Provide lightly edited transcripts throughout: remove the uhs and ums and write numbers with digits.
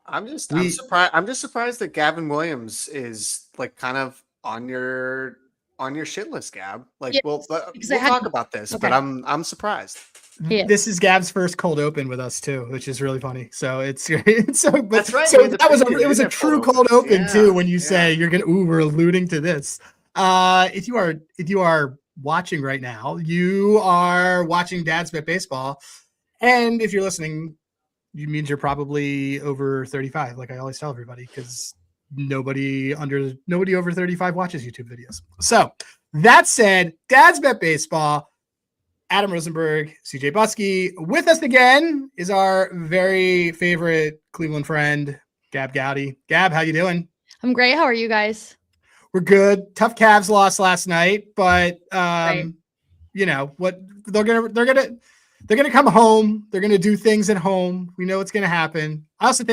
I'm surprised. I'm just surprised that Gavin Williams is like kind of on your shit list, Gab. Like, Yes, we'll because I had- talk about this, Okay. but I'm surprised. Yeah. This is Gab's first cold open with us too, which is really funny. So it's so. But, That's right. So we had the that was preview. it was We a didn't have true cold cold opens. open Yeah, too. When you yeah. say you're gonna, we're alluding to this. If you are watching right now, you are watching Dad's Bet Baseball, and if you're listening, it means you're probably over 35. Like I always tell everybody, because nobody over 35 watches YouTube videos. So that said, Dad's Bet Baseball. Adam Rosenberg, CJ Buskey. With us again is our very favorite Cleveland friend, Gabb Goudy. Gabb, how you doing? I'm great. How are you guys? We're good. Tough Cavs loss last night, but Right. you know what? They're gonna come home. They're gonna do things at home. We know what's gonna happen. I also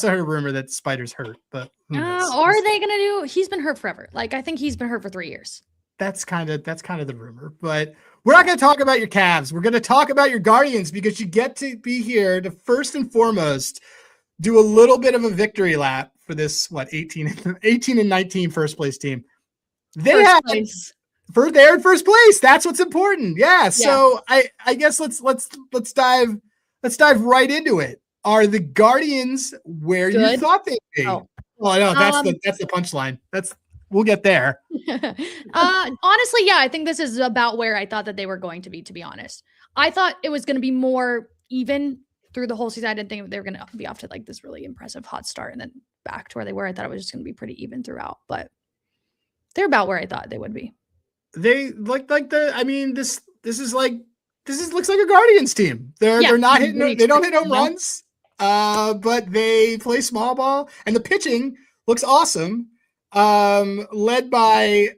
heard a rumor that Spider's hurt, but who knows? Are they gonna do? He's been hurt forever. Like I think he's been hurt for 3 years. That's kind of the rumor, but we're not going to talk about your Cavs. We're going to talk about your Guardians, because you get to be here to first and foremost do a little bit of a victory lap for this 18 and 19 first place team. They're in first place. That's what's important. Yeah. So I guess let's dive right into it. Are the Guardians where you thought they'd be? Oh no, that's the punchline. We'll get there. Honestly, yeah, I think this is about where I thought that they were going to be honest. I thought it was going to be more even through the whole season. I didn't think they were going to be off to like this really impressive hot start and then back to where they were. I thought it was just going to be pretty even throughout, but they're about where I thought they would be. They looks like a Guardians team. They're not hitting, they don't hit home runs, but they play small ball, and the pitching looks awesome. Led by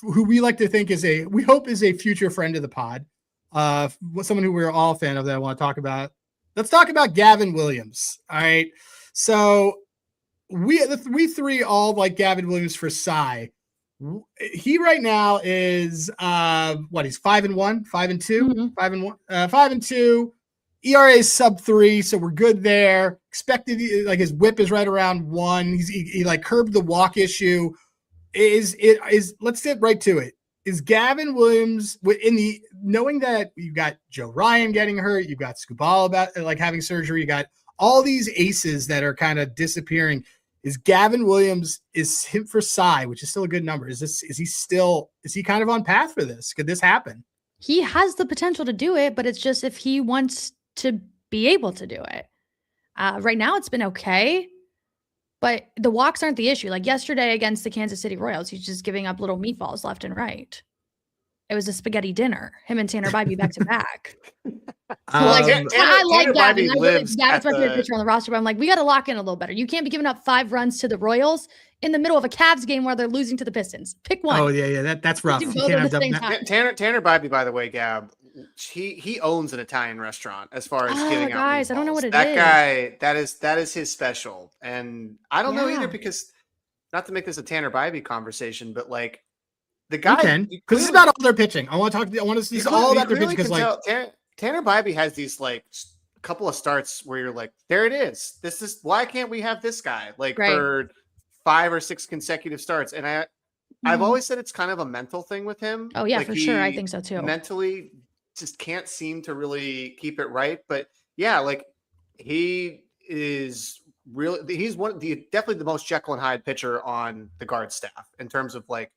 who we like to think we hope is a future friend of the pod. Someone who we're all a fan of that I want to talk about. Let's talk about Gavin Williams. All right. So we three all like Gavin Williams for Cy. He right now is he's 5-1, 5-2, 5-1, 5-2. ERA is sub 3, so we're good there. Expected, like his whip is right around 1. He like curbed the walk issue. Let's get right to it. Is Gavin Williams knowing that you've got Joe Ryan getting hurt, you've got Skubal about like having surgery, you got all these aces that are kind of disappearing. Is Gavin Williams him for Cy, which is still a good number? Is he kind of on path for this? Could this happen? He has the potential to do it, but it's just if he wants to be able to do it. Right now it's been okay, but the walks aren't the issue. Like yesterday against the Kansas City Royals, he's just giving up little meatballs left and right. It was a spaghetti dinner. Him and Tanner Bybee back to back. I like Gavin. Gavin's my favorite pitcher on the roster, but I'm like, we got to lock in a little better. You can't be giving up 5 runs to the Royals in the middle of a Cavs game where they're losing to the Pistons. Pick one. Oh yeah, that's rough. You can't have Tanner Bybee, by the way, Gabb, he owns an Italian restaurant as far as giving out meatballs. I don't know what it is. That guy, that is his special, and I don't know either, because not to make this a Tanner Bybee conversation, but like the guy, because it's about all their pitching. I want to see all about their pitching, because like Tanner Bybee has these like couple of starts where you're like, there it is. This is why can't we have this guy for 5 or 6 consecutive starts? And I've always said it's kind of a mental thing with him. Oh yeah, for sure. I think so too. Mentally just can't seem to really keep it right. But yeah, like he is really, he's definitely the most Jekyll and Hyde pitcher on the guard staff in terms of like,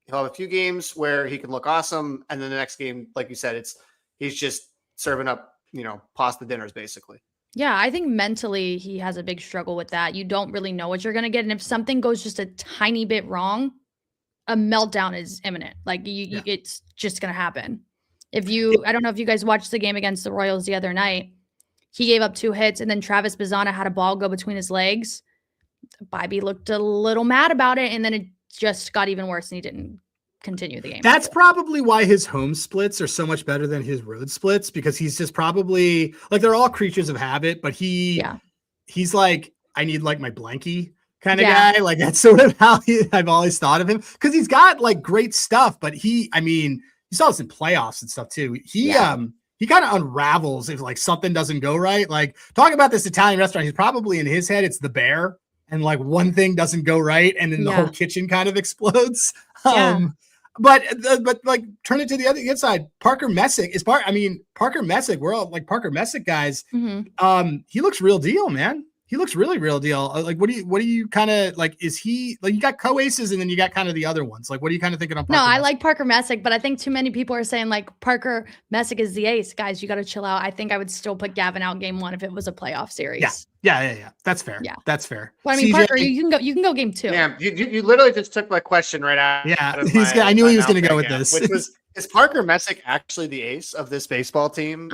he'll have a few games where he can look awesome, and then the next game, like you said, he's just serving up, pasta dinners basically. Yeah, I think mentally he has a big struggle with that. You don't really know what you're going to get. And if something goes just a tiny bit wrong, a meltdown is imminent. Like it's just going to happen. I don't know if you guys watched the game against the Royals the other night. He gave up 2 hits, and then Travis Bazzana had a ball go between his legs. Bybee looked a little mad about it, and then it just got even worse, and he didn't continue the game. That's probably why his home splits are so much better than his road splits, because he's just probably like, they're all creatures of habit, but he's like, I need like my blankie kind of guy. Like that's sort of how I've always thought of him, because he's got like great stuff, but you saw this in playoffs and stuff too. He he kind of unravels if like something doesn't go right. Like talking about this Italian restaurant, he's probably in his head, it's the bear. And like one thing doesn't go right. And then the whole kitchen kind of explodes. But like turn it to the other side. Parker Messick is Parker Messick. We're all like Parker Messick guys. He looks real deal, man. He looks really real deal. Like, what do you kind of like? Is he like, you got co-aces and then you got kind of the other ones? Like, what are you kind of thinking on? Parker I like Parker Messick, but I think too many people are saying like Parker Messick is the ace. Guys, you got to chill out. I think I would still put Gavin out game 1 if it was a playoff series. Yeah. That's fair. Yeah, that's fair. Well, I mean, CJ, Parker, you can go game 2. Yeah, you literally just took my question right out. Yeah, I knew he was going to go with this. Which was, is Parker Messick actually the ace of this baseball team?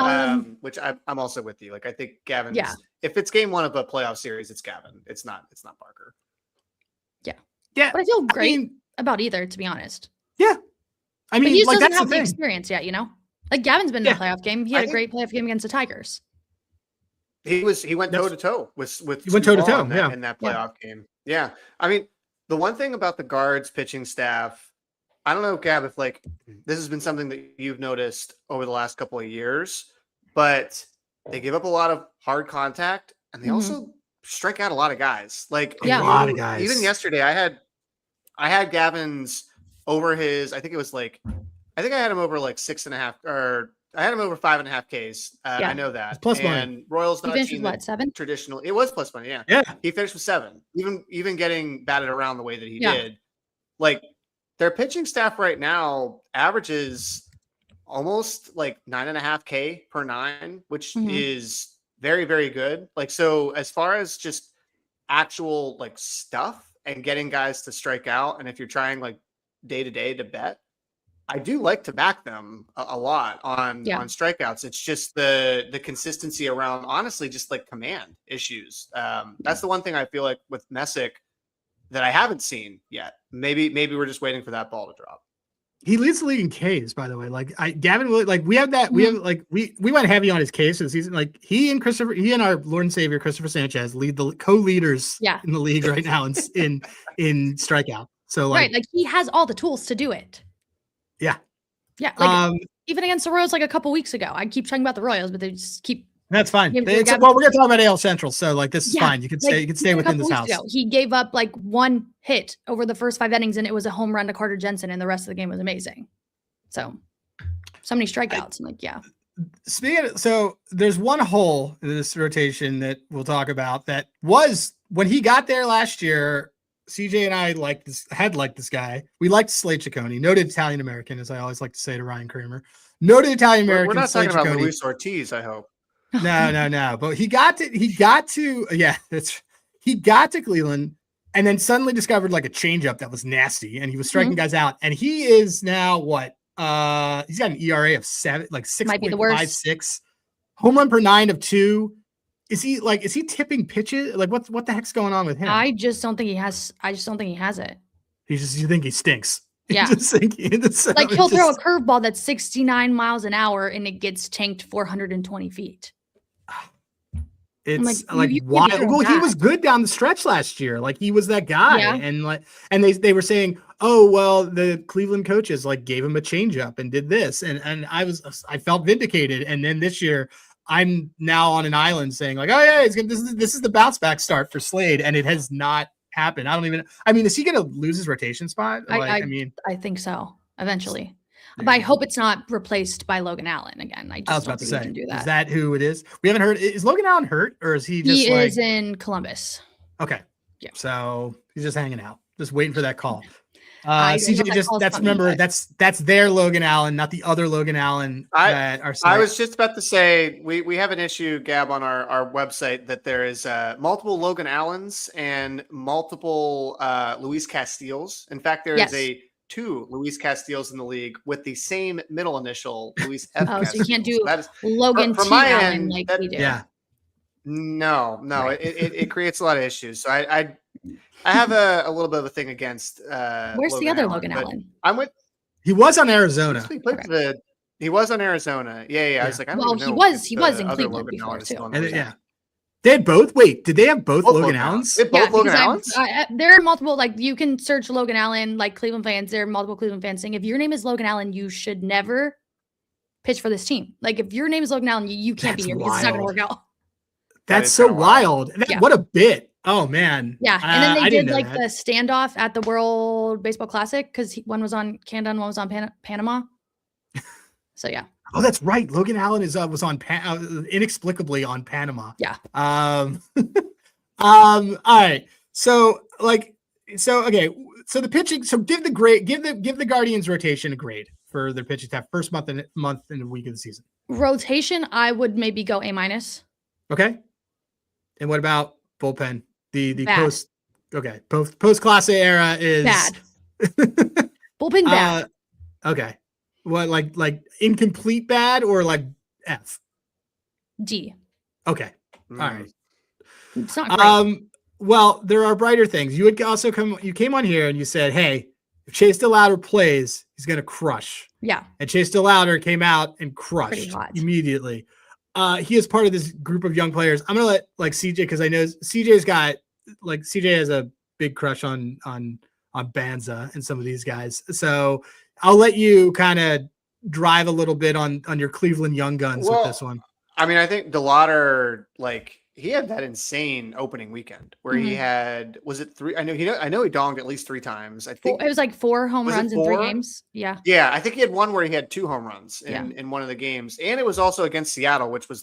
Which I'm also with you. Like, I think Gavin. If it's game 1 of a playoff series, it's Gavin. It's not Parker. Yeah. But I feel great about either, to be honest. Yeah. I mean, but he like, doesn't that's have the experience yet, you know? Like Gavin's been in a playoff game. He had a great playoff game against the Tigers. He went toe to toe with he went toe to toe in that playoff game. Yeah. I mean, the one thing about the Guards pitching staff, I don't know, Gabb, if like this has been something that you've noticed over the last couple of years, but they give up a lot of hard contact and they also strike out a lot of guys. Like a lot of guys. Even yesterday, I had Gavin's over his. I think I had him over like 6.5, or I had him over 5.5 Ks. I know that. It's plus money. And Royals not seen what, 7? Traditional. It was plus money. Yeah. Yeah. He finished with 7. Even getting batted around the way that he did. Like their pitching staff right now averages almost like 9.5 K per 9, which is very, very good. Like, so as far as just actual like stuff and getting guys to strike out, and if you're trying like day to day to bet, I do like to back them a lot on strikeouts. It's just the consistency around, honestly, just like command issues. That's the one thing I feel like with Messick that I haven't seen yet. Maybe we're just waiting for that ball to drop. He leads the league in Ks, by the way. Like Gavin, like we have that. We have like we went heavy on his Ks this season. Like he and our Lord and Savior Christopher Sanchez lead the co-leaders in the league right now in strikeout. So like, like he has all the tools to do it. Yeah. Like even against the Royals, like a couple weeks ago. I keep talking about the Royals, but they just keep. That's fine. We're gonna talk about AL Central, so like this is fine. You can stay. You can stay within this house. He gave up like 1 hit over the first 5 innings, and it was a home run to Carter Jensen, and the rest of the game was amazing. So many strikeouts. I'm like, so there's one hole in this rotation that we'll talk about that was when he got there last year. CJ and I had liked this guy. We liked Slade Ciccone, noted Italian American, as I always like to say to Ryan Kramer. Noted Italian American. We're not talking about Luis Ortiz, I hope. No. But he got to Cleveland and then suddenly discovered like a changeup that was nasty, and he was striking guys out. And he is now what? He's got an ERA of 6.56, home run per 9 of 2. Is he tipping pitches? Like what the heck's going on with him? I just don't think he has it. You think he stinks. Yeah. He'll throw a curveball that's 69 miles an hour and it gets tanked 420 feet. It's like why? Well, he was good down the stretch last year. Like he was that guy, and they were saying, oh well, the Cleveland coaches like gave him a changeup and did this, and I felt vindicated. And then this year, I'm now on an island saying like, oh yeah, this is the bounce back start for Slade, and it has not happened. Is he going to lose his rotation spot? I think so eventually. But I hope it's not replaced by Logan Allen again. I was about to say, do that. Is that who it is? We haven't heard. Is Logan Allen hurt, or is he just? He is in Columbus. Okay. Yeah. So he's just hanging out, just waiting for that call. CJ, that's their Logan Allen, not the other Logan Allen. I was just about to say we have an issue, Gabb, on our website that there is multiple Logan Allens and multiple Luis Castillos. In fact, there is 2 Luis Castillos in the league with the same middle initial, Luis F. Oh, so you can't do Logan from my end like we do. Yeah. No, right. it creates a lot of issues. So I have a little bit of a thing against. Where's Logan the other Allen, Logan Allen? I'm with. He was on Arizona. He was on Arizona. Yeah. I was like, I don't know. He was in Cleveland before too. They had both. Wait, did they have both Logan Allens? They both Logan Allens? There are multiple. Like you can search Logan Allen. Like Cleveland fans, there are multiple Cleveland fans saying if your name is Logan Allen, you should never pitch for this team. Like if your name is Logan Allen, you can't be here because it's not going to work out. That's so wild. What a bit. Oh man. Yeah. And then they did like the standoff at the World Baseball Classic because one was on Canada and one was on Panama. So yeah. Oh, that's right. Logan Allen was on inexplicably on Panama. Yeah. All right. So okay. So the pitching. So give the Guardians rotation a grade for their pitching staff first month and a week of the season. Rotation, I would maybe go A-. Okay. And what about bullpen? The bad. Post Class A era is bad. Bullpen bad. Okay. What like incomplete bad or like F? D. Okay. All right. It's not great. Well, there are brighter things. You came on here and you said, hey, if Chase DeLauter plays, he's gonna crush. Yeah. And Chase DeLauter came out and crushed immediately. He is part of this group of young players. I'm gonna let CJ, because I know CJ has a big crush on Bazzana and some of these guys. So I'll let you kind of drive a little bit on your Cleveland young guns with this one. I mean, I think DeLauter, he had that insane opening weekend where he had, was it 3? I know he donged at least 3 times. I think it was like 4 home runs in 3 games. Yeah. Yeah. I think he had one where he had 2 home runs in one of the games. And it was also against Seattle, which was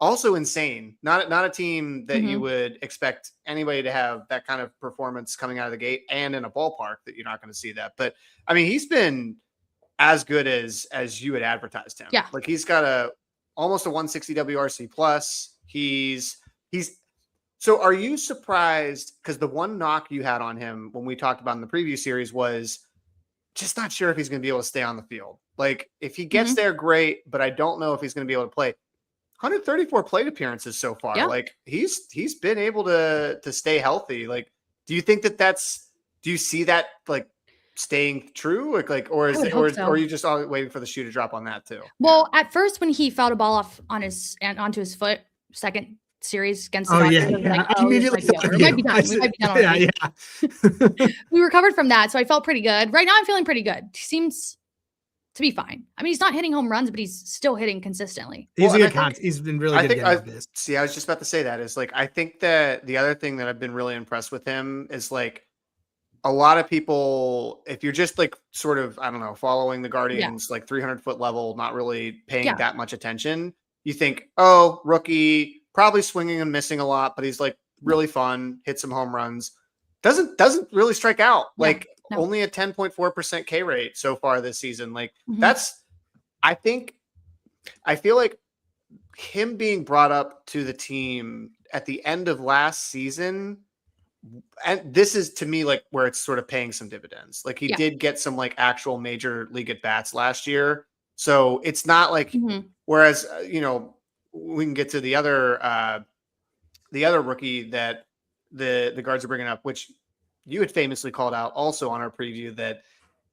also insane. Not a team that you would expect anybody to have that kind of performance coming out of the gate and in a ballpark that you're not going to see that. But I mean, he's been as good as you had advertised him. Yeah. Like he's got almost a 160 WRC plus. So are you surprised? Because the one knock you had on him when we talked about in the preview series was just not sure if he's going to be able to stay on the field. Like if he gets there, great, but I don't know if he's going to be able to play. 134 plate appearances so far. Yeah. Like he's been able to stay healthy. Like, do you think do you see that like staying true? Or are you just all waiting for the shoe to drop on that too? Well, at first when he fouled a ball off onto his foot, second series against the Dodgers, I immediately thought we might be done already. Yeah. We recovered from that, so I felt pretty good. Right now I'm feeling pretty good. He seems to be fine. I mean, he's not hitting home runs, but he's still hitting consistently. He's been really good at this. See, I was just about to say that is I think that the other thing that I've been really impressed with him is a lot of people, if you're just sort of, I don't know, following the Guardians, 300-foot level, not really paying that much attention, you think, oh, rookie, probably swinging and missing a lot, but he's really fun, hit some home runs. Doesn't really strike out. No. Only a 10.4% K rate so far this season. I feel like him being brought up to the team at the end of last season, and this is to me where it's sort of paying some dividends. He did get some actual major league at bats last year. So it's not whereas, we can get to the other rookie that the Guards are bringing up, which you had famously called out also on our preview that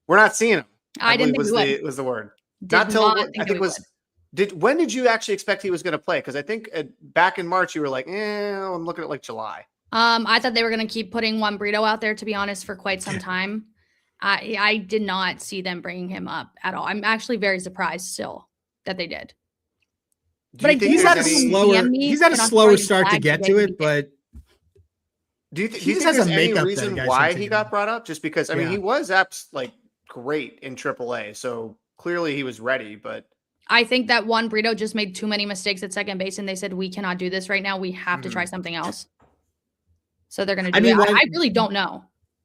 we're not seeing him. I didn't think was the word. Not till I think it was. When did you actually expect he was going to play? Because I think back in March you were like, I'm looking at July. I thought they were going to keep putting Juan Brito out there, to be honest, for quite some time. I did not see them bringing him up at all. I'm actually very surprised still that they did. But he's had a slower start to get to it, but. Do you think there's any reason why he got brought up? Just because, I mean, he was great in AAA, so clearly he was ready, but. I think that Juan Brito just made too many mistakes at second base, and they said, we cannot do this right now. We have to try something else. So they're going to do it. I really don't know,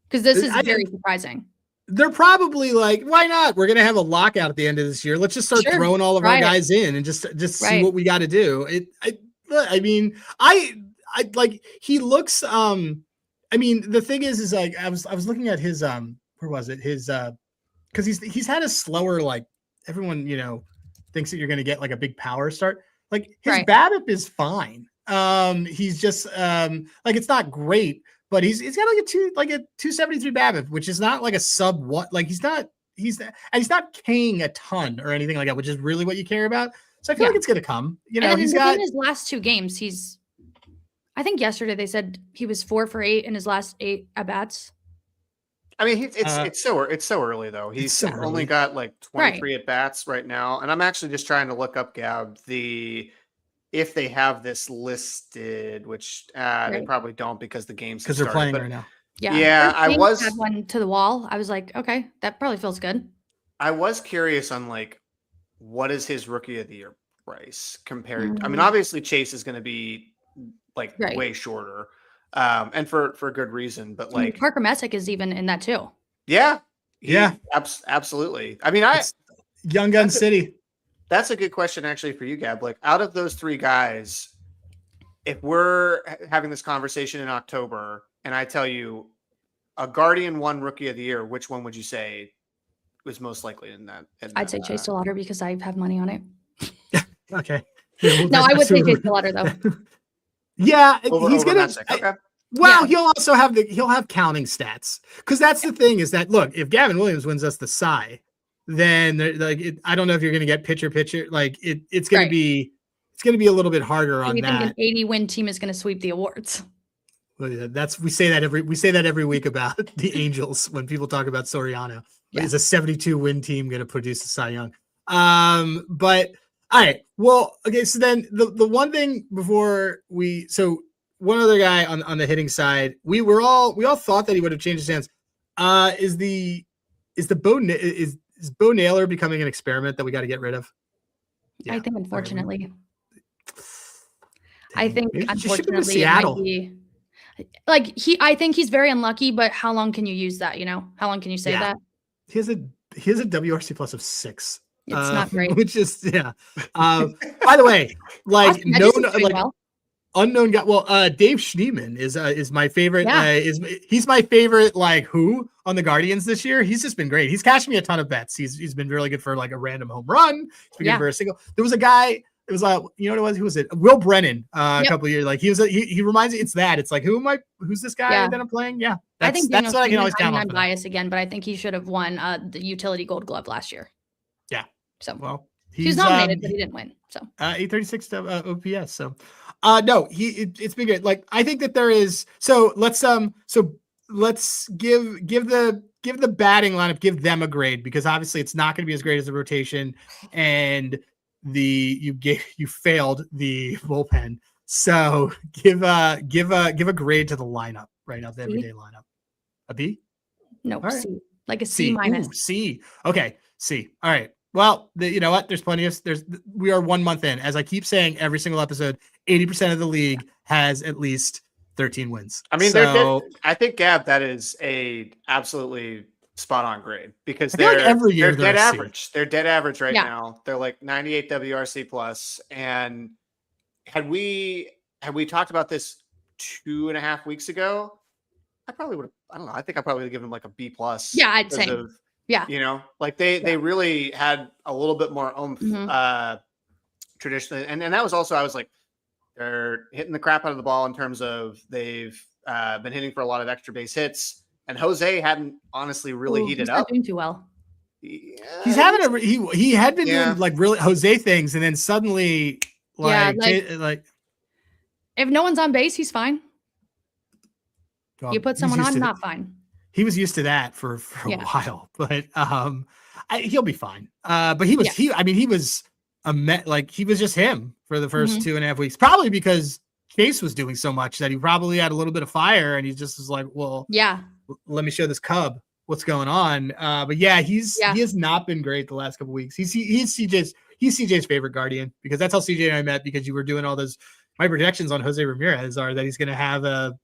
because this is very surprising. They're probably why not? We're going to have a lockout at the end of this year. Let's just start throwing all of our guys in and just see what we got to do. He looks, the thing is I was looking at his, where was it? His, cause he's had a slower, everyone, thinks that you're going to get a big power start. His BABIP is fine. He's just, it's not great, but he's got a 273 BABIP, which is not a sub one. He's not K'ing a ton or anything like that, which is really what you care about. So I feel like it's going to come, and he's got his last 2 games. I think yesterday they said he was 4 for 8 in his last 8 at bats. I mean, it's so early though. He's so only early. got like 23 Right. at bats right now, and I'm actually just trying to look up Gabb if they have this listed, which they Right. probably don't because the games Because they're started, playing but right now. yeah, I First was Kings had one to the wall. I was like, okay, that probably feels good. I was curious on like what is his rookie of the year price compared. I mean, Mm, obviously Chase is going to be like right. way shorter, and for good reason. But I mean, like, Parker Messick is even in that too. yeah, Yeah. absolutely. I mean, It's Young Gun City. that's a good question actually for you, Gabb. Like, out of those three guys, if we're having this conversation in October, and I tell you a Guardian won Rookie of the Year, which one would you say was most likely in that? I'd say Chase DeLauter because I have money on it. Okay. Yeah, No, I would say Chase DeLauter though. Yeah, over he's gonna. Messick. Okay. Well, Yeah. he'll also have he'll have counting stats because that's the thing is that look, if Gavin Williams wins us the Cy, then I don't know if you're gonna get pitcher like it's gonna Right. be a little bit harder on We think that. an 80-win team is going to sweep the awards. Well, yeah, we say that every week about the Angels when people talk about Soriano. Yeah. Is a 72-win team going to produce a Cy Young? But all right. Well, okay. So then the one thing before one other guy on the hitting side, we all thought that he would have changed his hands. Is Bo Naylor becoming an experiment that we got to get rid of? I think, unfortunately. Dang, I think, unfortunately, it Seattle. might be like I think he's very unlucky, but how long can you use that? How long can you say that? He has a WRC plus of 6. It's not great. Which is by the way, like unknown guy. Well, Dave Schneemann is my favorite. Yeah. He's my favorite like who on the Guardians this year. He's just been great. He's cashed me a ton of bets. He's been really good for like a random home run. He's been good for a single. There was a guy. It was you know what it was? Who was it? Will Brennan. A couple of years. Like he reminds me. It's that. It's like who's this guy that I'm playing? Yeah, I think that's what I can always count on. I'm biased again, but I think he should have won the utility Gold Glove last year. Yeah. So well, he's nominated, but he didn't win. So 836 OPS. So no, it's been good. Like I think that there is. So let's give the batting lineup, give them a grade because obviously it's not going to be as great as the rotation and you failed the bullpen. So give a grade to the lineup right now, the everyday lineup. A B? No, right. C. Like a C minus. Ooh, C. Okay, C. All right. Well, you know what? We are 1 month in. As I keep saying every single episode, 80% of the league has at least 13 wins. I mean, I think Gabb, that is a absolutely spot on grade because they're every year they're dead average. They're dead average right now. They're like 98 WRC plus. And had we talked about this 2.5 weeks ago, I probably would have. I don't know. I think I probably would have given them like a B plus. Yeah, I'd say. Like they really had a little bit more oomph traditionally, and that was also I was like they're hitting the crap out of the ball in terms of they've been hitting for a lot of extra base hits. And Jose hadn't honestly really heated up. Doing too well. Yeah, he's having he had been doing like really Jose things, and then suddenly like if no one's on base, he's fine. You put someone on, not fine. He was used to that for a while, but he'll be fine. But he was he was he was just him for the first 2.5 weeks, probably because Chase was doing so much that he probably had a little bit of fire, and he just was like, well, let me show this Cub what's going on. But he has not been great the last couple of weeks. He's CJ's favorite Guardian because that's how CJ and I met, because you were doing all those. My projections on Jose Ramirez are that he's going to have a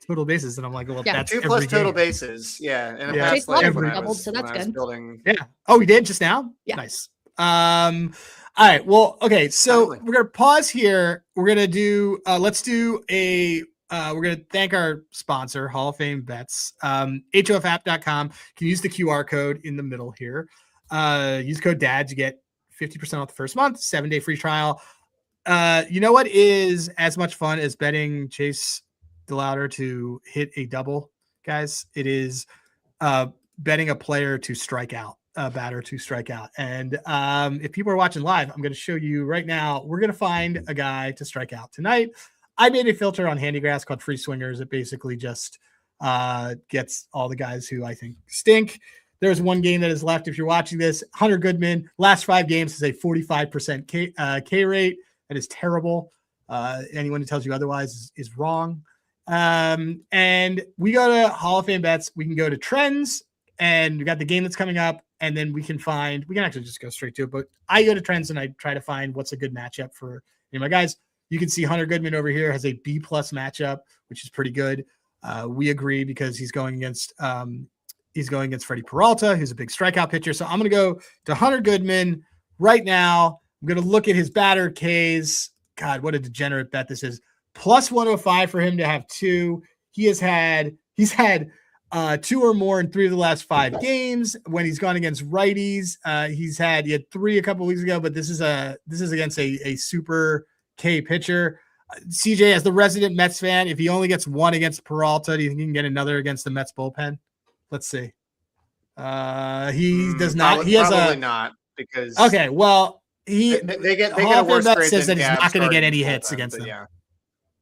total bases, and I'm like, well, that's 2 plus total bases. Yeah, and Chase DeLauter doubled, so that's good. Oh, he did just now. Yeah, nice. All right. Well, okay. So we're gonna pause here. We're gonna do. Let's do a. We're going to thank our sponsor, Hall of Fame Bets. HOFapp.com. You can use the QR code in the middle here. Use code DADS. You get 50% off the first month, 7-day free trial. You know what is as much fun as betting Chase DeLauter to hit a double, guys? It is betting a player to strike out, a batter to strike out. And if people are watching live, I'm going to show you right now. We're going to find a guy to strike out tonight. I made a filter on Handygrass called Free Swingers. It basically just gets all the guys who I think stink. There's one game that is left. If you're watching this, Hunter Goodman, last 5 games is a 45% K rate. That is terrible. Anyone who tells you otherwise is wrong. And we go to Hall of Fame bets. We can go to trends, and we got the game that's coming up. And then we can actually just go straight to it. But I go to trends and I try to find what's a good matchup for my guys. You can see Hunter Goodman over here has a B+ matchup, which is pretty good. We agree because he's going against Freddie Peralta, who's a big strikeout pitcher. So I'm going to go to Hunter Goodman right now. I'm going to look at his batter Ks. God, what a degenerate bet this is. Plus 105 for him to have 2. He's had 2 or more in 3 of the last 5 games. When he's gone against righties, he had 3 a couple weeks ago, but this is against a super K pitcher. CJ, as the resident Mets fan, if he only gets 1 against Peralta, do you think he can get another against the Mets bullpen? Let's see. He does not. He has probably not because okay. Well, they get a worse grade says that than he's not going to get any bullpen, hits against them. Yeah.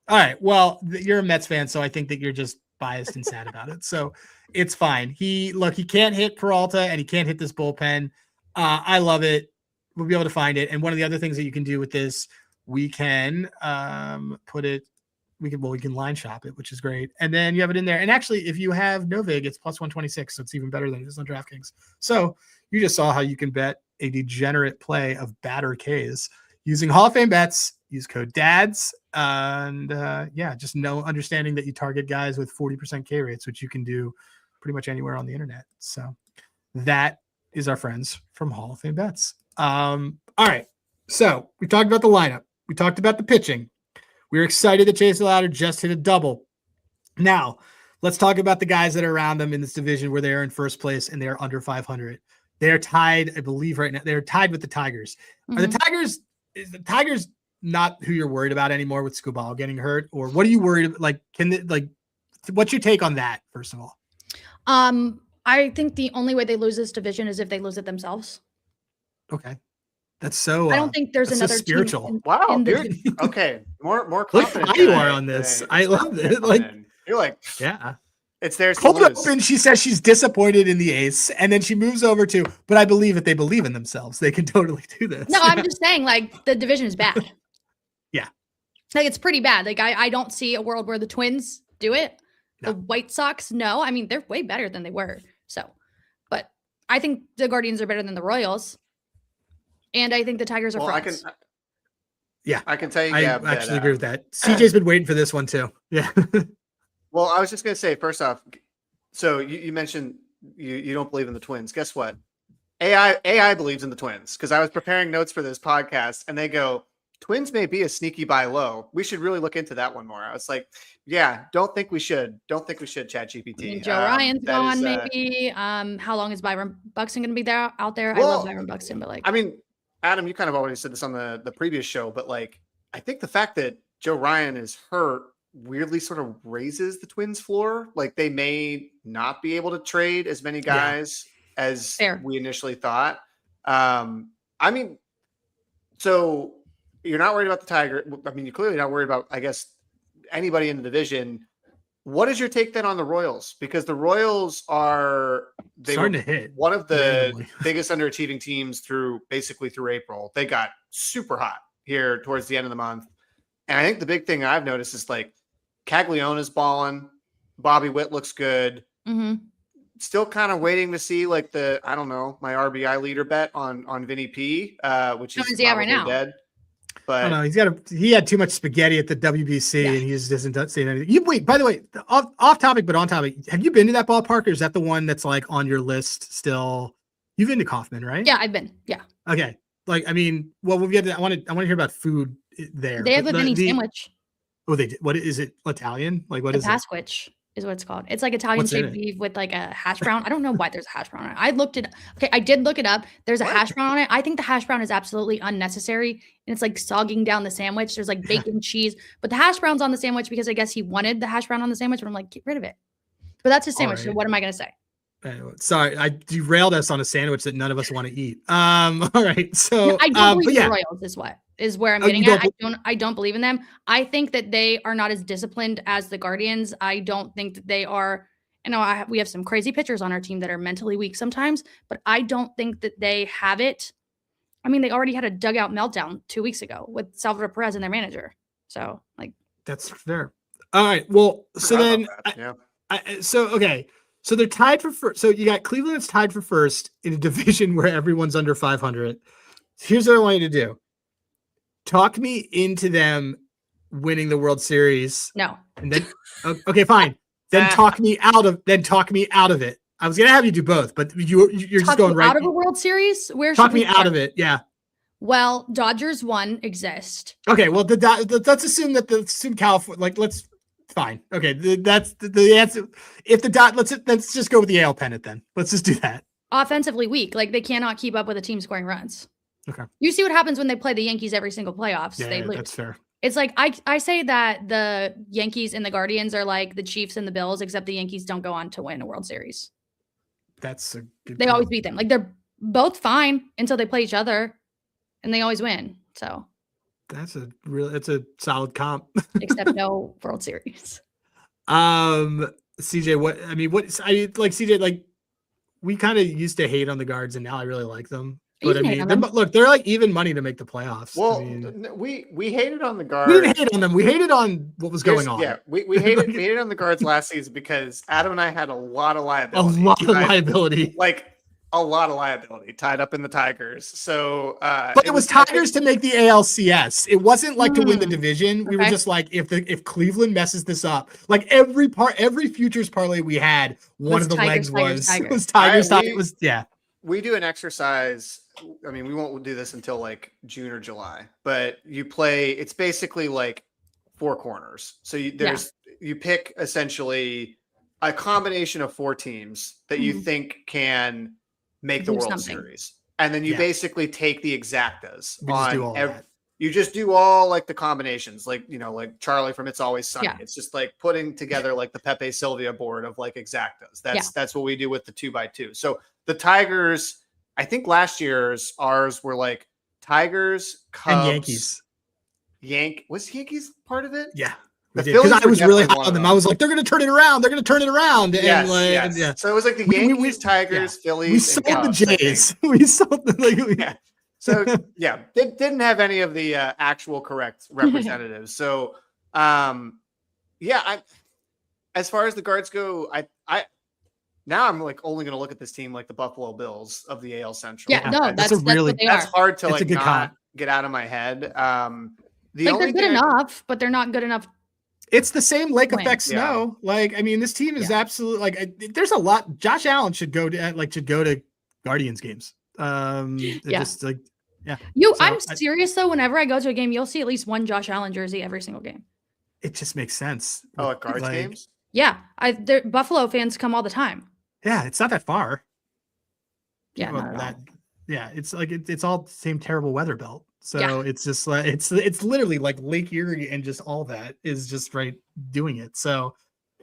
All right. Well, you're a Mets fan, so I think that you're just biased and sad about it. So it's fine. He can't hit Peralta and he can't hit this bullpen. I love it. We'll be able to find it. And one of the other things that you can do with this, we can we can line shop it, which is great. And then you have it in there. And actually, if you have Novig, it's plus 126. So it's even better than it is on DraftKings. So you just saw how you can bet a degenerate play of batter Ks using Hall of Fame bets. Use code DADS. And just understanding that you target guys with 40% K rates, which you can do pretty much anywhere on the internet. So that is our friends from Hall of Fame bets. All right. So we talked about the lineup. We talked about the pitching. We were excited that Chase DeLauter just hit a double. Now, let's talk about the guys that are around them in this division where they are in first place and they are under 500. They are tied, I believe, right now. They're tied with the Tigers. Mm-hmm. Is the Tigers not who you're worried about anymore with Skubal getting hurt? Or what are you worried about? What's your take on that, first of all? I think the only way they lose this division is if they lose it themselves. Okay. That's so. I don't think there's another spiritual. Team wow, dude. Okay, more confident. Look how you are on this. I love it. You're like, yeah. It's theirs. Hold open. She says she's disappointed in the ace, and then she moves over to. But I believe if they believe in themselves, they can totally do this. No, I'm just saying, the division is bad. Yeah, it's pretty bad. I don't see a world where the Twins do it. No. The White Sox, no. I mean, they're way better than they were. So, but I think the Guardians are better than the Royals. And I think the Tigers are frauds. I can tell you, I Gabb, actually agree with that. CJ's been waiting for this one too. Yeah. Well, I was just going to say, first off, so you mentioned you don't believe in the Twins. Guess what? AI believes in the Twins because I was preparing notes for this podcast and they go, Twins may be a sneaky buy low. We should really look into that one more. I was like, yeah, don't think we should, ChatGPT. Joe Ryan's gone, maybe. How long is Byron Buxton going to be out there? Well, I love Byron Buxton, but I mean, Adam, you kind of already said this on the previous show, but I think the fact that Joe Ryan is hurt weirdly sort of raises the Twins floor. They may not be able to trade as many guys as we initially thought. I mean, so you're not worried about the Tiger. I mean, you're clearly not worried about, I guess, anybody in the division. What is your take then on the Royals? Because the Royals are starting to hit one of the biggest underachieving teams through April. They got super hot here towards the end of the month. And I think the big thing I've noticed is Caglione's balling. Bobby Witt looks good. Mm-hmm. Still kind of waiting to see my RBI leader bet on Vinny P, which is right now. Dead. But I don't know. He had too much spaghetti at the WBC and he just doesn't say anything. Wait, by the way, off topic, but on topic. Have you been to that ballpark or is that the one that's on your list still? You've been to Kauffman, right? Yeah, I've been. Yeah. Okay. I want to hear about food there. They have a Vinny sandwich. Oh, they did. What is it? Italian? What is it? Pasquich is what it's called. It's Italian shaped beef with a hash brown. I don't know why there's a hash brown on it. I looked it. Okay, I did look it up. There's a hash brown on it. I think the hash brown is absolutely unnecessary, and it's sogging down the sandwich. There's bacon, cheese, but the hash brown's on the sandwich because I guess he wanted the hash brown on the sandwich. But I'm get rid of it. But that's his sandwich. Right. So what am I gonna say? Sorry, I derailed us on a sandwich that none of us want to eat. All right, so I don't believe the Royals is what. is where I'm getting at. I don't believe in them. I think that they are not as disciplined as the Guardians. I don't think that they are. We have some crazy pitchers on our team that are mentally weak sometimes, but I don't think that they have it. I mean, they already had a dugout meltdown 2 weeks ago with Salvador Perez and their manager. So, that's fair. All right. Well, so then, so they're tied for first. So you got Cleveland that's tied for first in a division where everyone's under 500. Here's what I want you to do. Talk me into them winning the World Series. No. And then, okay, fine. Then talk me out of it. I was gonna have you do both, but you're just going right out of a World Series. Where talk me out of it? Yeah. Well, Dodgers 1 exist. Okay. Well, let's assume California. Like, let's fine. Okay, that's the answer. If let's just go with the AL pennant then. Let's just do that. Offensively weak, like they cannot keep up with a team scoring runs. Okay. You see what happens when they play the Yankees every single playoffs. They lose. That's fair. It's like I say that the Yankees and the Guardians are like the Chiefs and the Bills, except the Yankees don't go on to win a World Series. That's a good They always beat them. Like they're both fine until they play each other, and they always win. So that's a solid comp. Except no World Series. CJ, CJ, like we kind of used to hate on the Guards, and now I really like them. But they're like even money to make the playoffs. Well, we hated on the Guards. We didn't hate on them. We hated on what was going on. Yeah, we hated on the Guards last season because Adam and I had a lot of liability. Like a lot of liability tied up in the Tigers. So, but it was Tigers to make the ALCS. It wasn't like to win the division. We were just like, if Cleveland messes this up, like every futures parlay we had, one of the legs was Tigers. We do an exercise. I mean, we won't do this until like June or July, but it's basically like 4 corners. So you pick essentially a combination of 4 teams that you think can make the World Series. And then you basically take the exactas you just do all like the combinations, like, like Charlie from It's Always Sunny. Yeah. It's just like putting together like the Pepe Sylvia board of like exactas. That's what we do with the 2x2. So the Tigers, I think last year's ours were like Tigers, Cubs, and Yankees. Was Yankees part of it? Yeah. Because I was really hot on them. I was like, they're going to turn it around. They're going to turn it around. Yes. Yeah. So it was like the Yankees, Tigers, Phillies. We sold the Jays. We sold the So they didn't have any of the actual correct representatives. So as far as the Guards go, I now I'm like only going to look at this team like the Buffalo Bills of the AL Central. Yeah, no, that's hard to like not get out of my head. They're good enough, but they're not good enough. It's the same lake effect snow. Like, I mean, this team is absolutely like. There's a lot. Josh Allen should go to Guardians games. Just like, yeah. I'm serious though. Whenever I go to a game, you'll see at least one Josh Allen jersey every single game. It just makes sense. Oh, at Guards games. Yeah, Buffalo fans come all the time. Yeah, it's not that far. Yeah, not at all. Yeah, it's like it's all the same terrible weather belt. So it's just like it's literally like Lake Erie, and just all that is just right doing it. So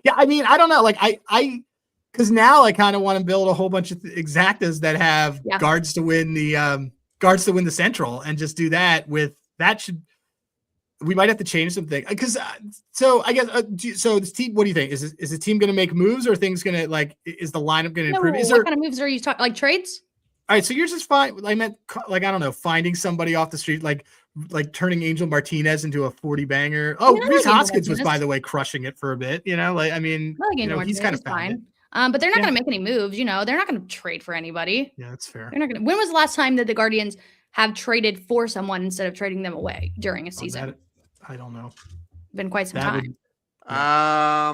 yeah, I mean, I don't know. Like I because now I kind of want to build a whole bunch of exactas that have Guards to win the Central, and just do that with that. We might have to change something because so I guess so this team. What do you think? Is the team going to make moves, or things going to like? Is the lineup going to improve? What kind of moves are you talking? Like trades? All right, so yours is fine. I meant like, I don't know, finding somebody off the street, like turning Angel Martinez into a 40 banger. Oh, Rhys Hoskins was, by the way, crushing it for a bit. Like, I mean, he's kind of fine. But they're not going to make any moves. They're not going to trade for anybody. Yeah, that's fair. They're not going to. When was the last time that the Guardians have traded for someone instead of trading them away during a season? I don't know. Been quite some time. I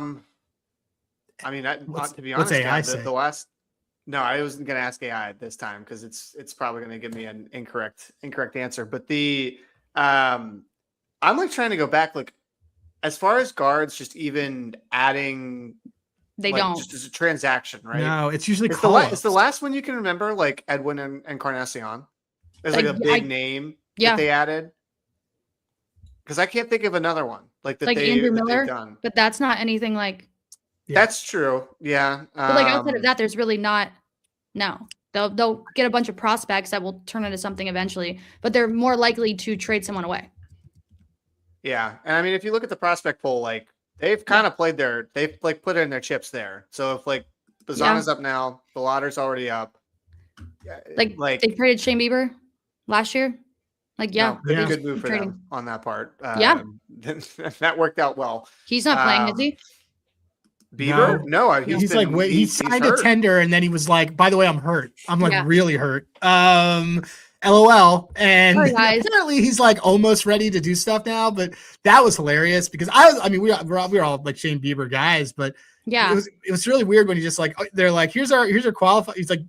mean, to be honest, the last. No, I wasn't going to ask AI this time because it's probably going to give me an incorrect answer. But I'm like trying to go back, like as far as Guards, just even adding. They don't just as a transaction, right? No, it's usually it's the last one you can remember, like Edwin and Encarnacion. There's like a big name that they added. Because I can't think of another one like that. Like Andrew Miller, but that's not anything like. Yeah. That's true. Yeah. But like outside of that, there's really not. No, They'll get a bunch of prospects that will turn into something eventually, but they're more likely to trade someone away. Yeah, and I mean, if you look at the prospect pool, like they've kind of they've like put in their chips there. So if like Bazzana's up now, DeLauter's already up. Like they traded Shane Bieber last year. Like good move for them on that part. That worked out well. He's not playing, is he? Bieber? No, he's he signed a tender and then he was like, by the way, I'm hurt. I'm like really hurt. LOL. And apparently he's like almost ready to do stuff now, but that was hilarious because we were all like Shane Bieber guys, but it was really weird when he just like, they're like, here's our qualify. He's like,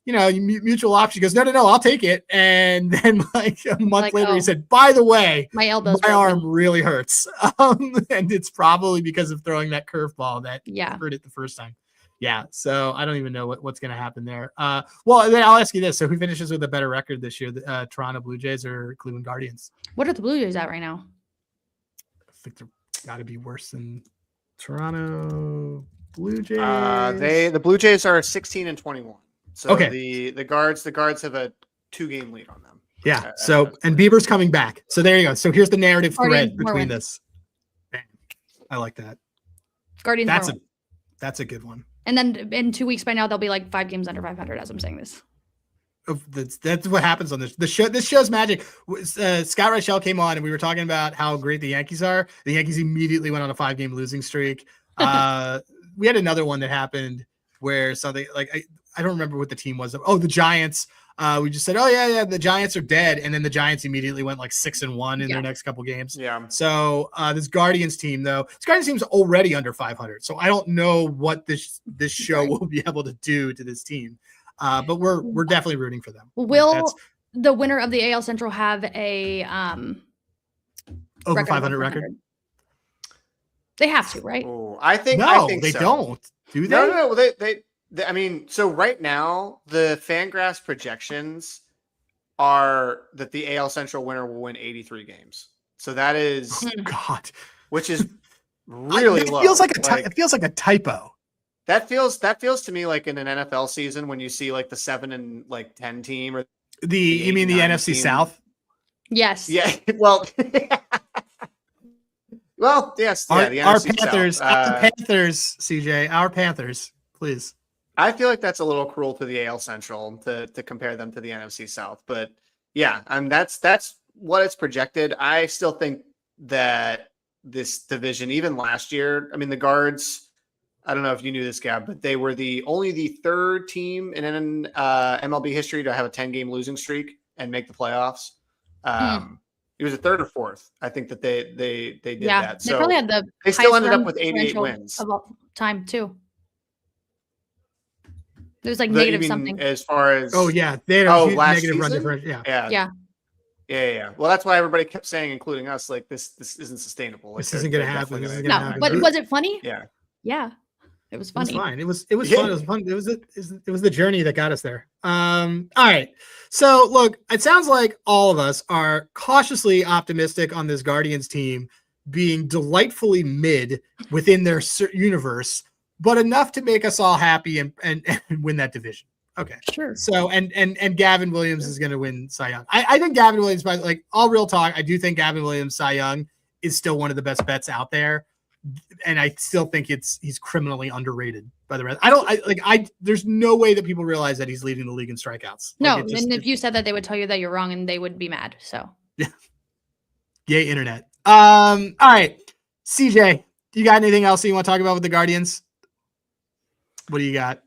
mutual option. He goes, no, I'll take it. And then like a month later, he said, by the way, my arm really hurts. And it's probably because of throwing that curveball that hurt it the first time. Yeah. So I don't even know what's going to happen there. Well, then I'll ask you this. So who finishes with a better record this year, the Toronto Blue Jays or Cleveland Guardians? What are the Blue Jays at right now? I think they're got to be worse than Toronto Blue Jays. The Blue Jays are 16-21. So the guards have a 2-game lead on them. Yeah. And Bieber's coming back. So there you go. So here's the narrative thread between this. I like that. Guardians. That's a good one. And then in 2 weeks by now, they'll be like 5 games under 500 as I'm saying this. That's what happens on this show. This show's magic. Scott Reichel came on and we were talking about how great the Yankees are. The Yankees immediately went on a 5-game losing streak. We had another one that happened where something like I don't remember what the team was. Oh, the Giants. We just said, oh yeah, the Giants are dead, and then the Giants immediately went like 6-1 in their next couple games. Yeah. So this Guardians team team's already under 500. So I don't know what this show will be able to do to this team, but we're definitely rooting for them. Will the winner of the AL Central have a over 500 record? They have to, right? Oh, I think they so. Don't. Do they? No. They I mean, so right now the Fangraphs projections are that the AL Central winner will win 83 games. So that is which is really low. It feels like a typo. That feels to me like in an NFL season when you see like the 7 and like 10 team or you mean the NFC team. South? Yes. Yeah. Well. Well, yes. Our NFC Panthers. South. Our Panthers, CJ. Our Panthers, please. I feel like that's a little cruel to the AL Central to compare them to the NFC South, but yeah, that's what it's projected. I still think that this division, even last year, I mean, the Guards, I don't know if you knew this, Gabb, but they were only the 3rd team in MLB history to have a 10-game losing streak and make the playoffs. It was a 3rd or 4th. I think that they did that. So they probably had they still ended up with 88 wins of all time too. There's like negative something as far as they had a negative run differential. Yeah. Well, that's why everybody kept saying, including us, like this isn't sustainable. Like, this isn't going to happen. But was it funny? Yeah. It was funny. It was fine. It was fun. It was fun. It was the journey that got us there. All right. So look, it sounds like all of us are cautiously optimistic on this Guardians team being delightfully mid within their universe, but enough to make us all happy and win that division. Okay. Sure. So, and Gavin Williams is going to win Cy Young. I think Gavin Williams, like all real talk, I do think Gavin Williams Cy Young is still one of the best bets out there. And I still think he's criminally underrated by the rest. There's no way that people realize that he's leading the league in strikeouts. No. And if you said that, they would tell you that you're wrong and they would be mad. So yeah. Yay, internet. All right. CJ, you got anything else that you want to talk about with the Guardians? What do you got?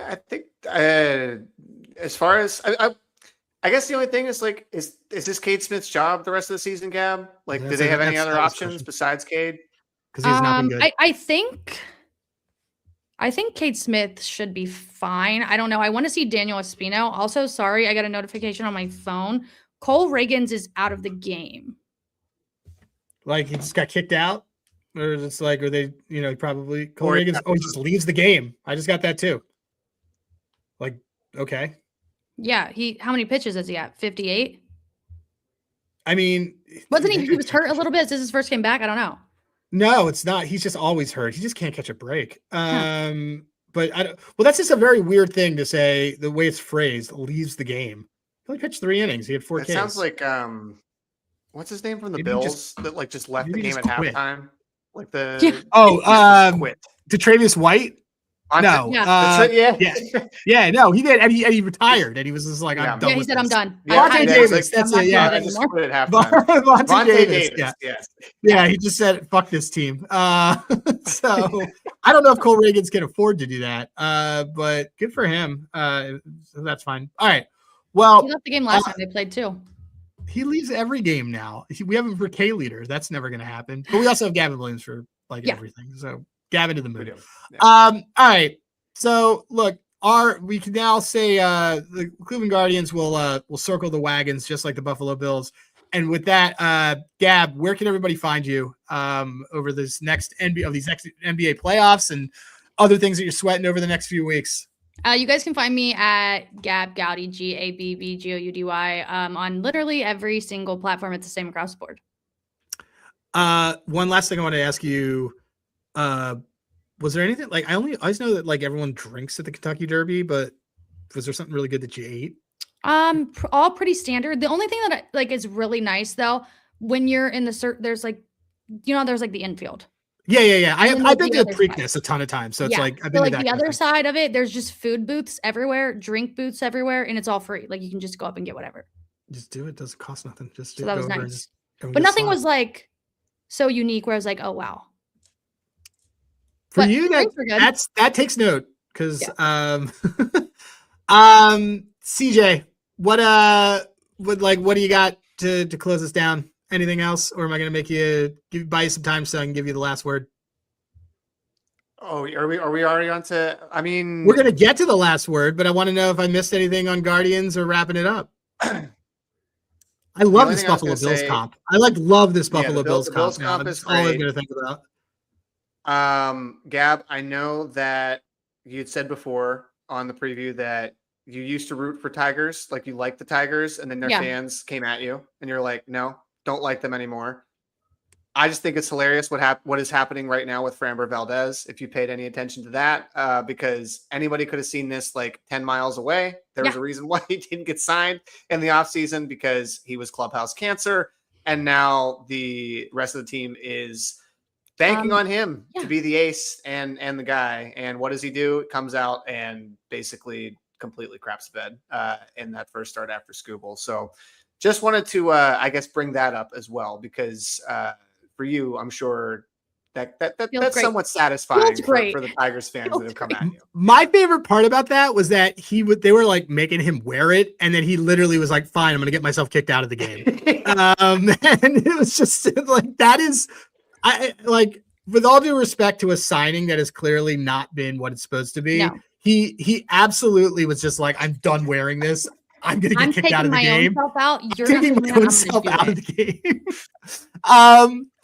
I think as far as I guess the only thing is like, is this Cade Smith's job the rest of the season, Gabb? Like, do they have any other options besides Cade? Because he's not been good. I think Cade Smith should be fine. I don't know. I want to see Daniel Espino. Also, sorry, I got a notification on my phone. Cole Reagans is out of the game. Like he just got kicked out? Or it's like, are they, probably Cole Reagans he just leaves the game. I just got that too. Like, okay. Yeah, how many pitches is he at? 58? I mean, wasn't he was hurt a little bit? Is this his first game back? I don't know. No, it's not. He's just always hurt. He just can't catch a break. but I don't. Well, that's just a very weird thing to say. The way it's phrased, leaves the game. He only pitched 3 innings. He had 4 Ks. It sounds like what's his name from the Maybe Bills that like just left the maybe game at just quit. halftime? Like the quit. Detravius White. No. No, he did, and he retired, and he was just like, I'm done. Yeah, he said, I'm done. Vontae Davis. That's it. Yeah, I just quit at halftime. Vontae Davis. Yeah. Yes. Yeah, he just said, "Fuck this team." So I don't know if Cole Reagans can afford to do that, but good for him. So that's fine. All right. Well, he left the game last time they played too. He leaves every game now. We have him for K leaders. That's never going to happen. But we also have Gavin Williams for everything. So Gavin to the moon. Yeah. All right. So look, we can now say the Cleveland Guardians will circle the wagons just like the Buffalo Bills. And with that, Gabb, where can everybody find you over these next NBA playoffs and other things that you're sweating over the next few weeks? You guys can find me at Gabb Goudy, GABBGOUDY, on literally every single platform. It's the same across the board. One last thing I want to ask you. Was there anything like I always know that like everyone drinks at the Kentucky Derby, but was there something really good that you ate? All pretty standard. The only thing that is really nice though, when you're in there's like, there's like the infield. Yeah. I've been to the Preakness a ton of times, so it's like I've been to that the other side of it. There's just food booths everywhere, drink booths everywhere, and it's all free. Like you can just go up and get whatever. Just do it. Doesn't cost nothing. Just so that was nice. But nothing was like so unique where I was like, oh wow. For you, that takes note because CJ, what do you got to close us down? Anything else, or am I going to make you buy you some time so I can give you the last word? Oh, are we already on to? I mean, we're going to get to the last word, but I want to know if I missed anything on Guardians or wrapping it up. I love this Buffalo Bills comp. I love this Buffalo Bills comp. That's all I'm going to think about. Gabb, I know that you'd said before on the preview that you used to root for Tigers, like you liked the Tigers, and then their fans came at you, and you're like, no, don't like them anymore. I just think it's hilarious what is happening right now with Framber Valdez, if you paid any attention to that, because anybody could have seen this like 10 miles away. There was a reason why he didn't get signed in the offseason, because he was clubhouse cancer, and now the rest of the team is banking on him to be the ace and the guy. And what does he do? It comes out and basically completely craps the bed in that first start after Skubal. So just wanted to, I guess, bring that up as well, because for you, I'm sure that's great. Somewhat satisfying for the Tigers fans that have come at you. My favorite part about that was that they were like making him wear it, and then he literally was like, fine, I'm going to get myself kicked out of the game. And it was just like, that is, I like, with all due respect to a signing that has clearly not been what it's supposed to be. No. He absolutely was just like, I'm done wearing this. I'm going to get kicked out of the game. You're taking my own self out of the game.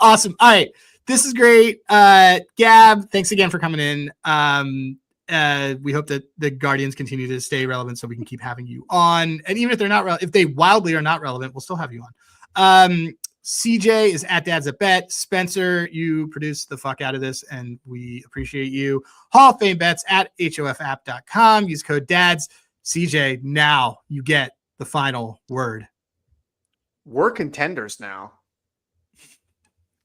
Awesome. All right. This is great. Gabb, thanks again for coming in. We hope that the Guardians continue to stay relevant so we can keep having you on. And even if they're not if they wildly are not relevant, we'll still have you on. CJ is at Dads at Bet. Spencer, you produce the fuck out of this, and we appreciate you. HOF Bets at hofapp.com. Use code DADS. CJ, now you get the final word. We're contenders now.